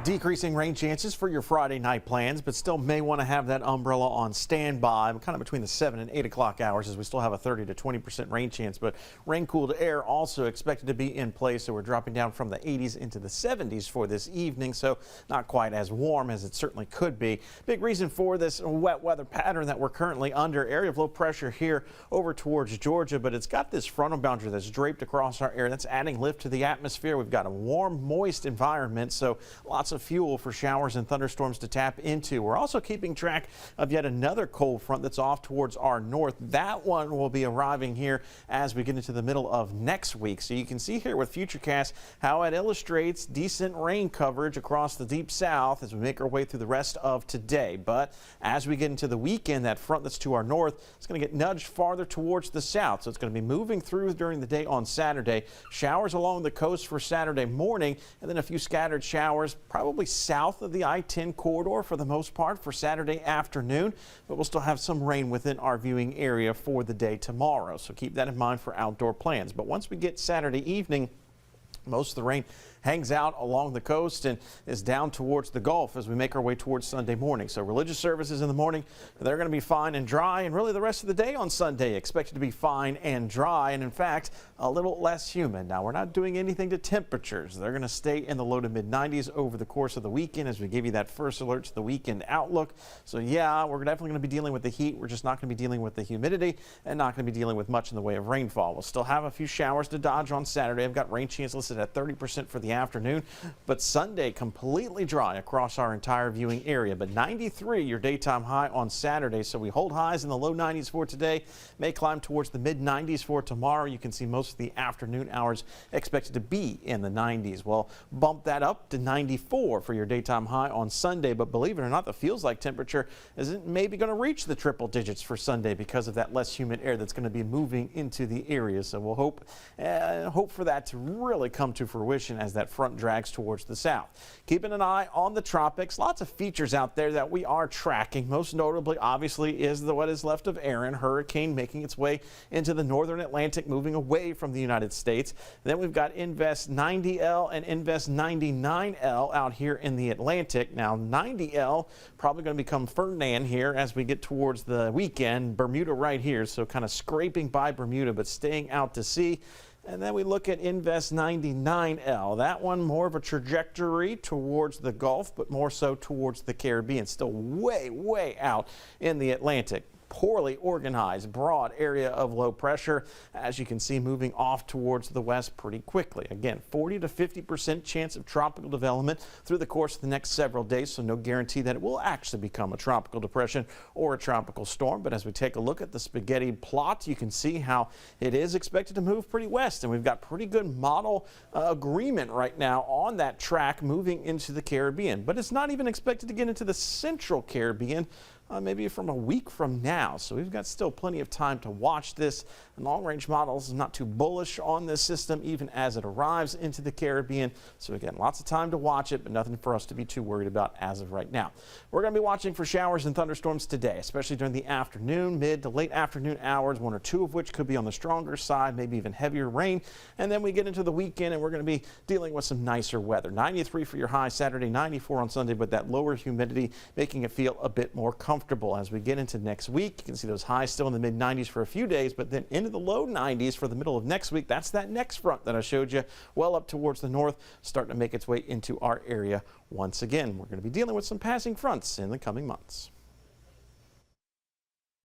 Decreasing rain chances for your Friday night plans, but still may want to have that umbrella on standby kind of between the 7 and 8 o'clock hours, as we still have a 30 to 20% rain chance. But rain cooled air also expected to be in place, so we're dropping down from the 80s into the 70s for this evening, so not quite as warm as it certainly could be. Big reason for this wet weather pattern that we're currently under. Area of low pressure here over towards Georgia, but it's got this frontal boundary that's draped across our area. That's adding lift to the atmosphere. We've got a warm, moist environment, so lots of fuel for showers and thunderstorms to tap into. We're also keeping track of yet another cold front that's off towards our north. That one will be arriving here as we get into the middle of next week. So you can see here with Futurecast how it illustrates decent rain coverage across the deep south as we make our way through the rest of today. But as we get into the weekend, that front that's to our north is going to get nudged farther towards the south. So it's going to be moving through during the day on Saturday. Showers along the coast for Saturday morning, and then a few scattered showers probably south of the I-10 corridor for the most part for Saturday afternoon, but we'll still have some rain within our viewing area for the day tomorrow. So keep that in mind for outdoor plans. But once we get Saturday evening, most of the rain hangs out along the coast and is down towards the Gulf as we make our way towards Sunday morning. So religious services in the morning, they're going to be fine and dry, and really the rest of the day on Sunday expected to be fine and dry, and in fact a little less humid. Now we're not doing anything to temperatures. They're going to stay in the low to mid 90s over the course of the weekend as we give you that first alert to the weekend outlook. So yeah, we're definitely going to be dealing with the heat. We're just not going to be dealing with the humidity and not going to be dealing with much in the way of rainfall. We'll still have a few showers to dodge on Saturday. I've got rain chance listed at 30% for the afternoon, but Sunday completely dry across our entire viewing area. But 93 your daytime high on Saturday, so we hold highs in the low 90s for today, may climb towards the mid 90s for tomorrow. You can see most of the afternoon hours expected to be in the 90s. Well, bump that up to 94 for your daytime high on Sunday, but believe it or not, the feels like temperature isn't maybe going to reach the triple digits for Sunday because of that less humid air that's going to be moving into the area. So we'll hope for that to really come to fruition as that front drags towards the south. Keeping an eye on the tropics. Lots of features out there that we are tracking. Most notably, obviously, is what is left of Aaron, hurricane making its way into the northern Atlantic, moving away from the United States. Then we've got Invest 90L and Invest 99L out here in the Atlantic. Now 90L probably going to become Ferdinand here as we get towards the weekend. Bermuda right here, so kind of scraping by Bermuda but staying out to sea. And then we look at Invest 99L. That one more of a trajectory towards the Gulf, but more so towards the Caribbean. Still way, way out in the Atlantic. Poorly organized, broad area of low pressure, as you can see, moving off towards the west pretty quickly. Again, 40 to 50% chance of tropical development through the course of the next several days, so no guarantee that it will actually become a tropical depression or a tropical storm. But as we take a look at the spaghetti plot, you can see how it is expected to move pretty west, and we've got pretty good model agreement right now on that track moving into the Caribbean. But it's not even expected to get into the central Caribbean maybe from a week from now. So we've got still plenty of time to watch this. And long-range models not too bullish on this system even as it arrives into the Caribbean. So again, lots of time to watch it, but nothing for us to be too worried about as of right now. We're going to be watching for showers and thunderstorms today, especially during the afternoon, mid to late afternoon hours, one or two of which could be on the stronger side, maybe even heavier rain. And then we get into the weekend and we're going to be dealing with some nicer weather. 93 for your high Saturday, 94 on Sunday, but that lower humidity making it feel a bit more comfortable as we get into next week. You can see those highs still in the mid 90s for a few days, but then into the low 90s for the middle of next week. That's that next front that I showed you well up towards the north, starting to make its way into our area once again. We're going to be dealing with some passing fronts in the coming months.